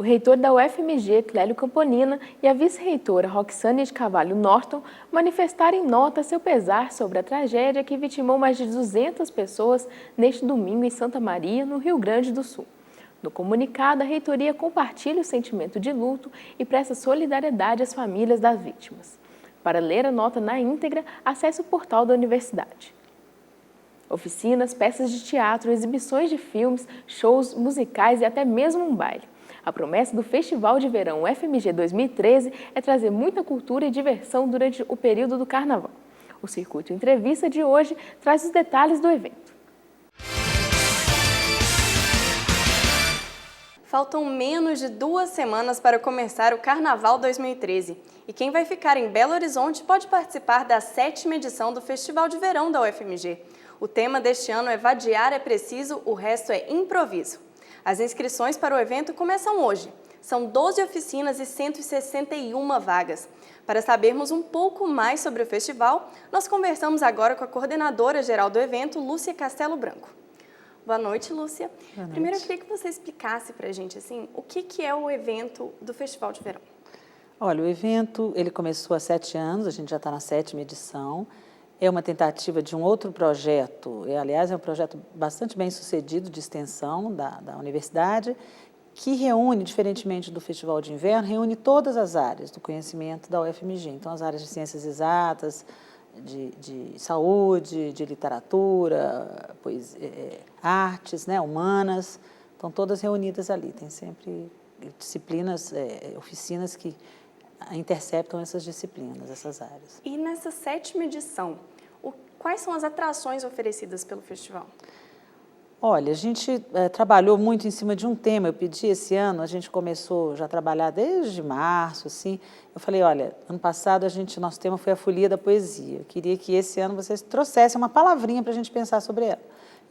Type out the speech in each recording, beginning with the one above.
O reitor da UFMG, Clélio Camponina, e a vice-reitora Roxane de Carvalho Norton manifestaram em nota seu pesar sobre a tragédia que vitimou mais de 200 pessoas neste domingo em Santa Maria, no Rio Grande do Sul. No comunicado, a reitoria compartilha o sentimento de luto e presta solidariedade às famílias das vítimas. Para ler a nota na íntegra, acesse o portal da universidade. Oficinas, peças de teatro, exibições de filmes, shows musicais e até mesmo um baile. A promessa do Festival de Verão UFMG 2013 é trazer muita cultura e diversão durante o período do Carnaval. O Circuito Entrevista de hoje traz os detalhes do evento. Faltam menos de 2 semanas para começar o Carnaval 2013. E quem vai ficar em Belo Horizonte pode participar da 7ª edição do Festival de Verão da UFMG. O tema deste ano é Vadiar é preciso, o resto é improviso. As inscrições para o evento começam hoje. São 12 oficinas e 161 vagas. Para sabermos um pouco mais sobre o festival, nós conversamos agora com a coordenadora geral do evento, Lúcia Castelo Branco. Boa noite, Lúcia. Boa noite. Primeiro, eu queria que você explicasse para a gente assim, o que é o evento do Festival de Verão. Olha, o evento ele começou há 7 anos, a gente já está na 7ª edição. É uma tentativa de um outro projeto, aliás, é um projeto bastante bem sucedido de extensão da universidade, que reúne, diferentemente do Festival de Inverno, reúne todas as áreas do conhecimento da UFMG. Então, as áreas de ciências exatas, de saúde, de literatura, artes, né, humanas, estão todas reunidas ali. Tem sempre disciplinas, oficinas que interceptam essas disciplinas, essas áreas. E nessa 7ª edição, quais são as atrações oferecidas pelo festival? Olha, a gente trabalhou muito em cima de um tema. Eu pedi esse ano, a gente começou já a trabalhar desde março, assim. Eu falei, olha, ano passado nosso tema foi a folia da poesia. Eu queria que esse ano vocês trouxessem uma palavrinha para a gente pensar sobre ela.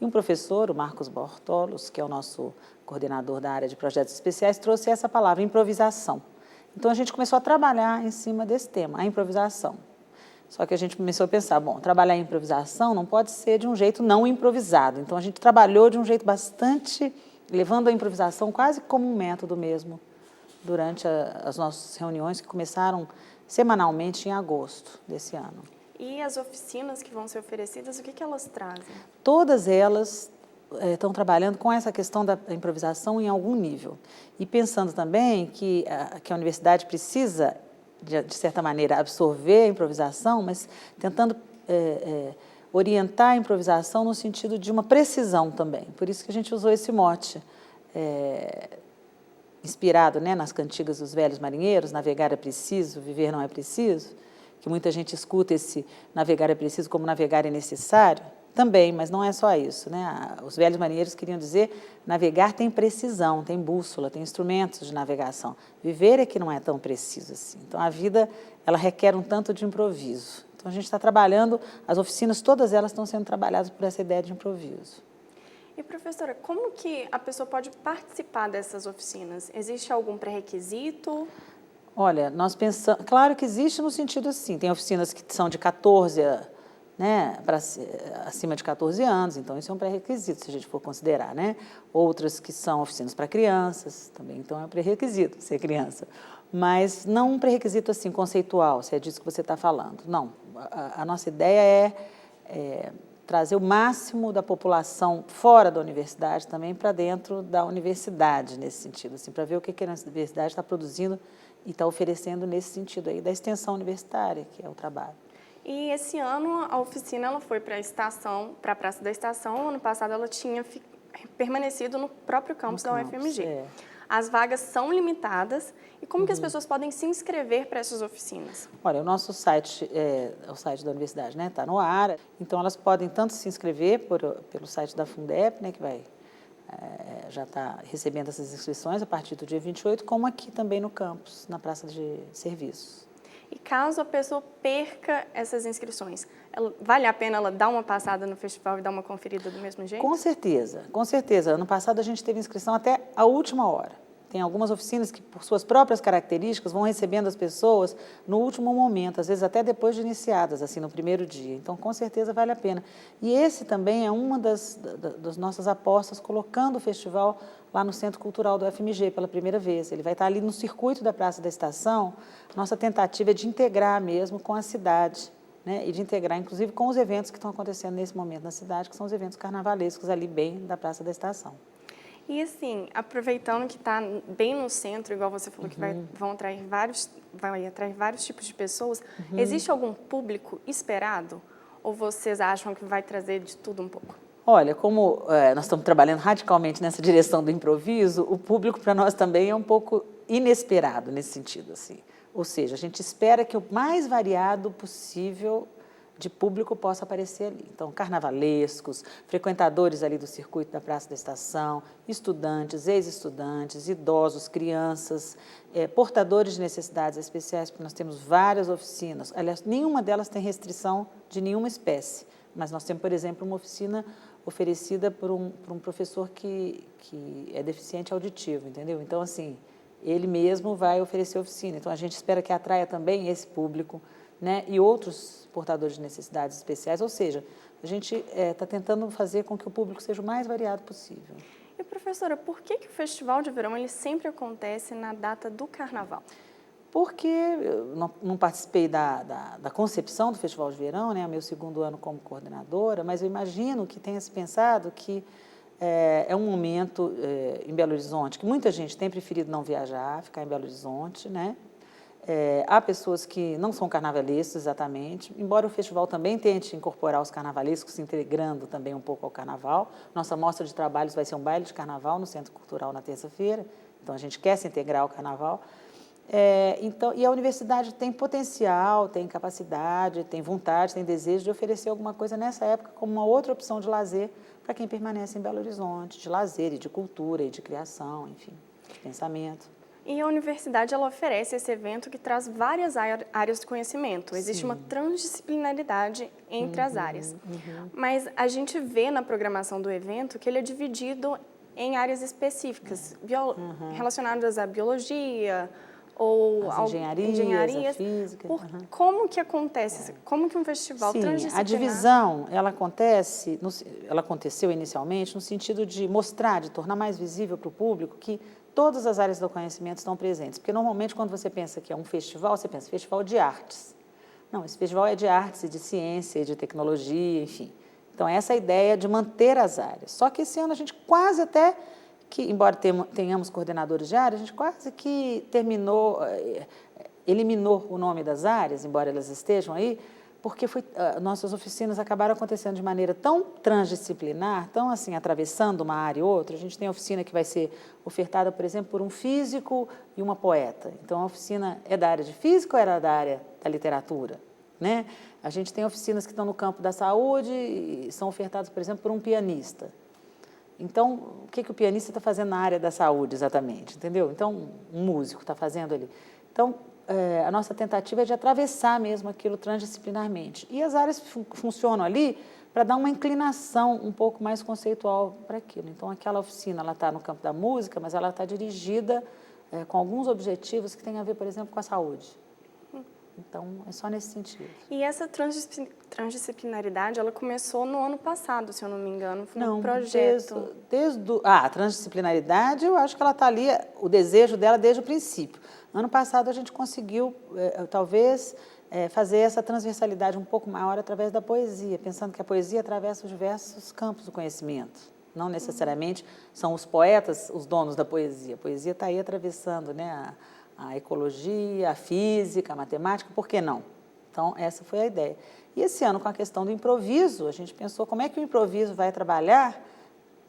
E um professor, o Marcos Bortolos, que é o nosso coordenador da área de projetos especiais, trouxe essa palavra, improvisação. Então, a gente começou a trabalhar em cima desse tema, a improvisação. Só que a gente começou a pensar, bom, trabalhar em improvisação não pode ser de um jeito não improvisado. Então, a gente trabalhou de um jeito bastante, levando a improvisação quase como um método mesmo, durante as nossas reuniões que começaram semanalmente em agosto desse ano. E as oficinas que vão ser oferecidas, o que elas trazem? Todas elas estão trabalhando com essa questão da improvisação em algum nível. E pensando também que a universidade precisa, de certa maneira, absorver a improvisação, mas tentando orientar a improvisação no sentido de uma precisão também. Por isso que a gente usou esse mote, inspirado, né, nas cantigas dos velhos marinheiros, navegar é preciso, viver não é preciso, que muita gente escuta esse navegar é preciso como navegar é necessário. Também, mas não é só isso, né? Os velhos marinheiros queriam dizer, navegar tem precisão, tem bússola, tem instrumentos de navegação. Viver é que não é tão preciso assim. Então, a vida, ela requer um tanto de improviso. Então, a gente está trabalhando, as oficinas, todas elas estão sendo trabalhadas por essa ideia de improviso. E, professora, como que a pessoa pode participar dessas oficinas? Existe algum pré-requisito? Olha, nós pensamos, claro que existe no sentido assim, tem oficinas que são de 14 né, acima de 14 anos, então isso é um pré-requisito, se a gente for considerar, né? Outras que são oficinas para crianças, também, então é um pré-requisito ser criança. Mas não um pré-requisito assim, conceitual, se é disso que você está falando. Não, a nossa ideia é trazer o máximo da população fora da universidade também para dentro da universidade, nesse sentido, assim, para ver o que a universidade está produzindo e está oferecendo nesse sentido aí, da extensão universitária, que é o trabalho. E esse ano a oficina ela foi para a Praça da Estação. Ano passado ela tinha permanecido no próprio campus da UFMG. As vagas são limitadas. E como que as pessoas podem se inscrever para essas oficinas? Olha, o nosso site, o site da universidade, né, está no ar. Então, elas podem tanto se inscrever pelo site da Fundep, né, que já está recebendo essas inscrições a partir do dia 28, como aqui também no campus, na Praça de Serviços. E caso a pessoa perca essas inscrições, vale a pena ela dar uma passada no festival e dar uma conferida do mesmo jeito? Com certeza, com certeza. Ano passado a gente teve inscrição até a última hora. Tem algumas oficinas que, por suas próprias características, vão recebendo as pessoas no último momento, às vezes até depois de iniciadas, assim, no primeiro dia. Então, com certeza, vale a pena. E esse também é uma das nossas apostas, colocando o festival lá no Centro Cultural do UFMG pela primeira vez. Ele vai estar ali no circuito da Praça da Estação. Nossa tentativa é de integrar mesmo com a cidade, né? E de integrar, inclusive, com os eventos que estão acontecendo nesse momento na cidade, que são os eventos carnavalescos ali bem da Praça da Estação. E assim, aproveitando que está bem no centro, igual você falou que vai atrair vários tipos de pessoas, existe algum público esperado? Ou vocês acham que vai trazer de tudo um pouco? Olha, como nós estamos trabalhando radicalmente nessa direção do improviso, o público para nós também é um pouco inesperado nesse sentido, assim. Ou seja, a gente espera que o mais variado possível de público possa aparecer ali. Então, carnavalescos, frequentadores ali do circuito da Praça da Estação, estudantes, ex-estudantes, idosos, crianças, portadores de necessidades especiais, porque nós temos várias oficinas. Aliás, nenhuma delas tem restrição de nenhuma espécie, mas nós temos, por exemplo, uma oficina oferecida por um professor que é deficiente auditivo, entendeu? Então, assim, ele mesmo vai oferecer oficina. Então, a gente espera que atraia também esse público, né, e outros portadores de necessidades especiais, ou seja, a gente está tentando fazer com que o público seja o mais variado possível. E, professora, por que o Festival de Verão ele sempre acontece na data do Carnaval? Porque eu não participei da concepção do Festival de Verão, né, meu segundo ano como coordenadora, mas eu imagino que tenha se pensado que é um momento em Belo Horizonte que muita gente tem preferido não viajar, ficar em Belo Horizonte, né? Há pessoas que não são carnavalescos exatamente, embora o festival também tente incorporar os carnavalescos, se integrando também um pouco ao carnaval. Nossa mostra de trabalhos vai ser um baile de carnaval no Centro Cultural na terça-feira, então a gente quer se integrar ao carnaval. Então, e a universidade tem potencial, tem capacidade, tem vontade, tem desejo de oferecer alguma coisa nessa época como uma outra opção de lazer para quem permanece em Belo Horizonte, de lazer e de cultura e de criação, enfim, de pensamento. E a universidade ela oferece esse evento que traz várias áreas de conhecimento. Existe uma transdisciplinaridade entre as áreas. Mas a gente vê na programação do evento que ele é dividido em áreas específicas, relacionadas à biologia ou as engenharias, a física. Como que acontece? Como que um festival transdisciplinar... A divisão, ela aconteceu inicialmente no sentido de mostrar, de tornar mais visível para o público que todas as áreas do conhecimento estão presentes. Porque, normalmente, quando você pensa que é um festival, você pensa festival de artes. Não, esse festival é de artes e de ciência e de tecnologia, enfim. Então, essa é a ideia de manter as áreas. Só que esse ano a gente quase até, embora tenhamos coordenadores de área, a gente quase que eliminou o nome das áreas, embora elas estejam aí, porque nossas oficinas acabaram acontecendo de maneira tão transdisciplinar, tão assim, atravessando uma área e outra. A gente tem oficina que vai ser ofertada, por exemplo, por um físico e uma poeta. Então, a oficina é da área de física ou era da área da literatura, né? A gente tem oficinas que estão no campo da saúde e são ofertadas, por exemplo, por um pianista. Então, o que o pianista está fazendo na área da saúde, exatamente, entendeu? Então, um músico está fazendo ali. Então, a nossa tentativa é de atravessar mesmo aquilo transdisciplinarmente. E as áreas funcionam ali para dar uma inclinação um pouco mais conceitual para aquilo. Então, aquela oficina está no campo da música, mas ela está dirigida com alguns objetivos que têm a ver, por exemplo, com a saúde. Então, é só nesse sentido. E essa transdisciplinaridade, ela começou no ano passado, se eu não me engano, foi um projeto. A transdisciplinaridade, eu acho que ela está ali, o desejo dela desde o princípio. Ano passado a gente conseguiu, talvez, fazer essa transversalidade um pouco maior através da poesia, pensando que a poesia atravessa os diversos campos do conhecimento. Não necessariamente são os poetas os donos da poesia. A poesia está aí atravessando, né, a ecologia, a física, a matemática, por que não? Então, essa foi a ideia. E esse ano, com a questão do improviso, a gente pensou como é que o improviso vai trabalhar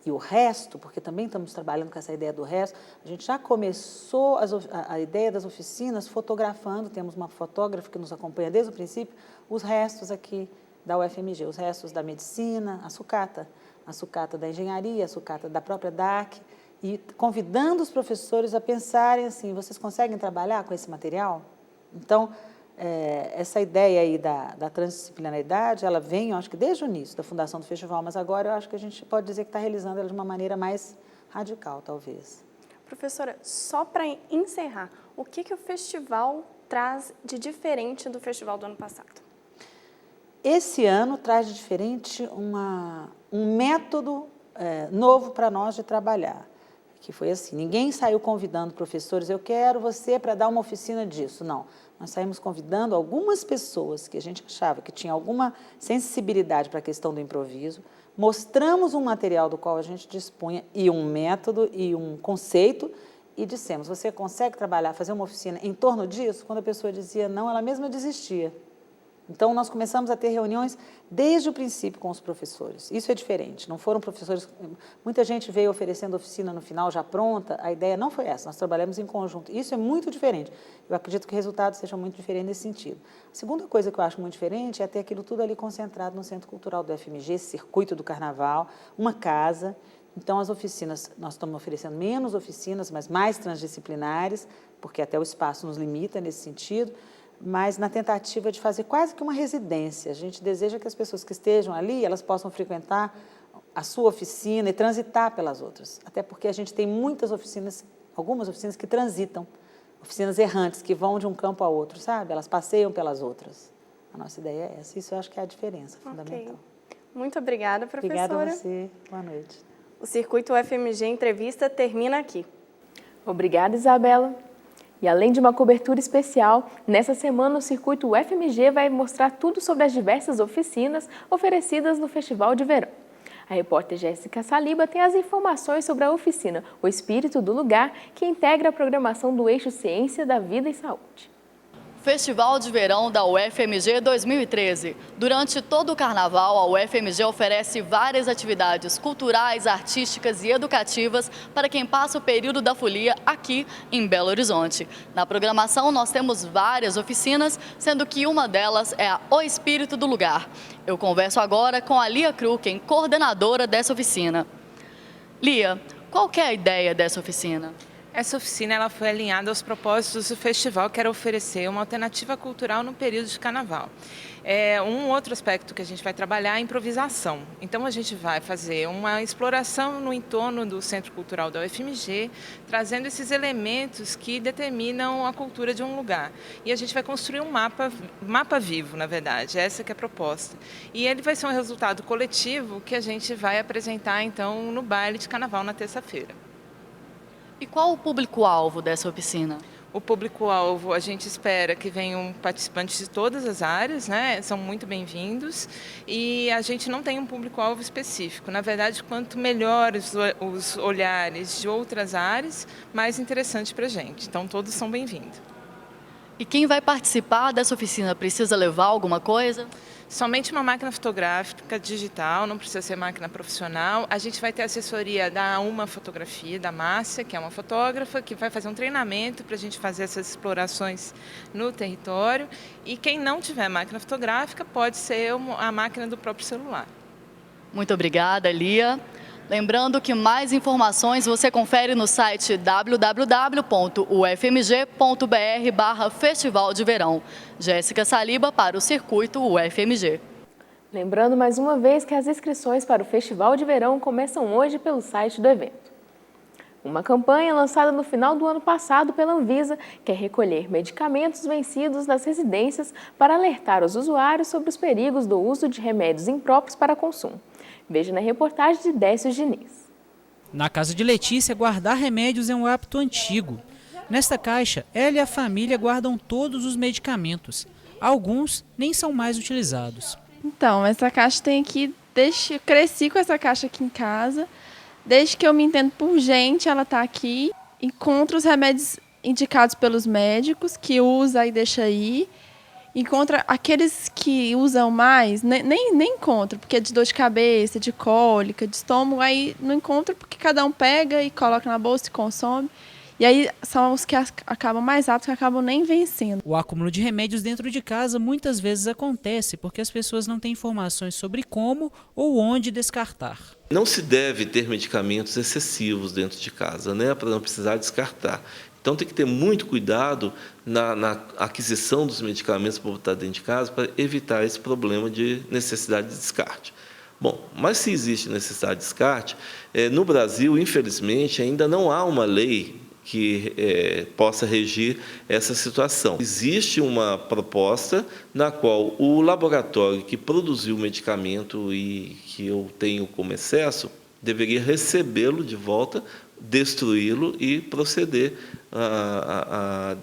e o resto, porque também estamos trabalhando com essa ideia do resto. A gente já começou a ideia das oficinas fotografando, temos uma fotógrafa que nos acompanha desde o princípio, os restos aqui da UFMG, os restos da medicina, a sucata da engenharia, a sucata da própria DAC, e convidando os professores a pensarem assim, vocês conseguem trabalhar com esse material? Então, essa ideia aí da transdisciplinaridade, ela vem, eu acho que desde o início da fundação do festival, mas agora eu acho que a gente pode dizer que está realizando ela de uma maneira mais radical, talvez. Professora, só para encerrar, o que o festival traz de diferente do festival do ano passado? Esse ano traz de diferente um método novo para nós de trabalhar, que foi assim, ninguém saiu convidando professores, eu quero você para dar uma oficina disso, não. Nós saímos convidando algumas pessoas que a gente achava que tinha alguma sensibilidade para a questão do improviso, mostramos um material do qual a gente dispunha e um método e um conceito e dissemos, você consegue trabalhar, fazer uma oficina em torno disso? Quando a pessoa dizia não, ela mesma desistia. Então, nós começamos a ter reuniões desde o princípio com os professores. Isso é diferente, não foram professores... Muita gente veio oferecendo oficina no final já pronta, a ideia não foi essa, nós trabalhamos em conjunto. Isso é muito diferente. Eu acredito que o resultado seja muito diferente nesse sentido. A segunda coisa que eu acho muito diferente é ter aquilo tudo ali concentrado no Centro Cultural do FMG, esse circuito do carnaval, uma casa. Então, as oficinas, nós estamos oferecendo menos oficinas, mas mais transdisciplinares, porque até o espaço nos limita nesse sentido, mas na tentativa de fazer quase que uma residência. A gente deseja que as pessoas que estejam ali, elas possam frequentar a sua oficina e transitar pelas outras. Até porque a gente tem muitas oficinas, algumas oficinas que transitam, oficinas errantes, que vão de um campo a outro, sabe? Elas passeiam pelas outras. A nossa ideia é essa. Isso eu acho que é a diferença fundamental. Muito obrigada, professora. Obrigada a você. Boa noite. O Circuito UFMG Entrevista termina aqui. Obrigada, Isabela. E além de uma cobertura especial, nessa semana o Circuito UFMG vai mostrar tudo sobre as diversas oficinas oferecidas no Festival de Verão. A repórter Jéssica Saliba tem as informações sobre a oficina O Espírito do Lugar, que integra a programação do eixo Ciência da Vida e Saúde. Festival de Verão da UFMG 2013. Durante todo o carnaval, a UFMG oferece várias atividades culturais, artísticas e educativas para quem passa o período da folia aqui em Belo Horizonte. Na programação, nós temos várias oficinas, sendo que uma delas é a O Espírito do Lugar. Eu converso agora com a Lia Kruken, coordenadora dessa oficina. Lia, qual que é a ideia dessa oficina? Essa oficina ela foi alinhada aos propósitos do festival, que era oferecer uma alternativa cultural no período de carnaval. Um outro aspecto que a gente vai trabalhar é a improvisação. Então, a gente vai fazer uma exploração no entorno do Centro Cultural da UFMG, trazendo esses elementos que determinam a cultura de um lugar. E a gente vai construir um mapa vivo, na verdade, essa que é a proposta. E ele vai ser um resultado coletivo que a gente vai apresentar, então, no baile de carnaval na terça-feira. E qual o público-alvo dessa oficina? O público-alvo, a gente espera que venham participantes de todas as áreas, né? São muito bem-vindos. E a gente não tem um público-alvo específico. Na verdade, quanto melhores os olhares de outras áreas, mais interessante para a gente. Então, todos são bem-vindos. E quem vai participar dessa oficina precisa levar alguma coisa? Somente uma máquina fotográfica digital, não precisa ser máquina profissional. A gente vai ter assessoria da Uma Fotografia, da Márcia, que é uma fotógrafa, que vai fazer um treinamento para a gente fazer essas explorações no território. E quem não tiver máquina fotográfica pode ser a máquina do próprio celular. Muito obrigada, Lia. Lembrando que mais informações você confere no site www.ufmg.br/Festival de Verão. Jéssica Saliba para o Circuito UFMG. Lembrando mais uma vez que as inscrições para o Festival de Verão começam hoje pelo site do evento. Uma campanha lançada no final do ano passado pela Anvisa quer recolher medicamentos vencidos nas residências para alertar os usuários sobre os perigos do uso de remédios impróprios para consumo. Veja na reportagem de Décio Diniz. Na casa de Letícia, guardar remédios é um hábito antigo. Nesta caixa, ela e a família guardam todos os medicamentos. Alguns nem são mais utilizados. Então, essa caixa tem aqui, desde eu cresci com essa caixa aqui em casa. Desde que eu me entendo por gente, ela está aqui. Encontra os remédios indicados pelos médicos, que usa e deixa aí. Encontra aqueles que usam mais, nem encontra, porque é de dor de cabeça, de cólica, de estômago, aí não encontra porque cada um pega e coloca na bolsa e consome. E aí são os que acabam mais rápido, que acabam nem vencendo. O acúmulo de remédios dentro de casa muitas vezes acontece porque as pessoas não têm informações sobre como ou onde descartar. Não se deve ter medicamentos excessivos dentro de casa, né, para não precisar descartar. Então tem que ter muito cuidado na aquisição dos medicamentos para botar dentro de casa para evitar esse problema de necessidade de descarte. Bom, mas se existe necessidade de descarte, no Brasil, infelizmente, ainda não há uma lei que possa regir essa situação. Existe uma proposta na qual o laboratório que produziu o medicamento e que eu tenho como excesso deveria recebê-lo de volta, destruí-lo e proceder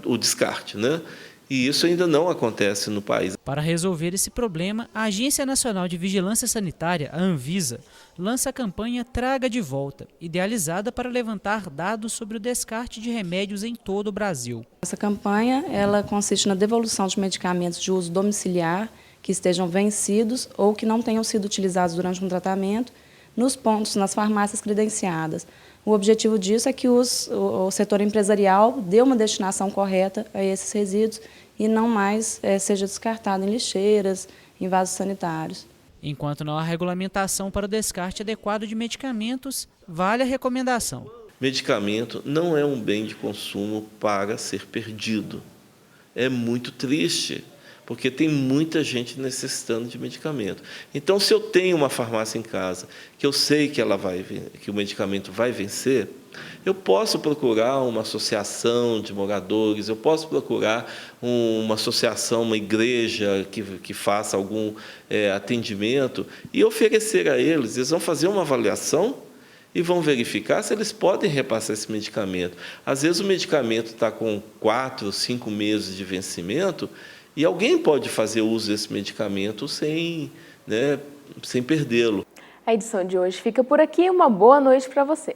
ao descarte, né? E isso ainda não acontece no país. Para resolver esse problema, a Agência Nacional de Vigilância Sanitária, a Anvisa, lança a campanha Traga de Volta, idealizada para levantar dados sobre o descarte de remédios em todo o Brasil. Essa campanha ela consiste na devolução de medicamentos de uso domiciliar que estejam vencidos ou que não tenham sido utilizados durante um tratamento nos pontos, nas farmácias credenciadas. O objetivo disso é que o setor empresarial dê uma destinação correta a esses resíduos e não mais seja descartado em lixeiras, em vasos sanitários. Enquanto não há regulamentação para o descarte adequado de medicamentos, vale a recomendação. Medicamento não é um bem de consumo para ser perdido. É muito triste, porque tem muita gente necessitando de medicamento. Então, se eu tenho uma farmácia em casa, que eu sei que que o medicamento vai vencer, eu posso procurar uma associação de moradores, eu posso procurar uma associação, uma igreja que faça algum atendimento e oferecer a eles. Eles vão fazer uma avaliação e vão verificar se eles podem repassar esse medicamento. Às vezes o medicamento está com 4, 5 meses de vencimento e alguém pode fazer uso desse medicamento sem perdê-lo. A edição de hoje fica por aqui. Uma boa noite para você.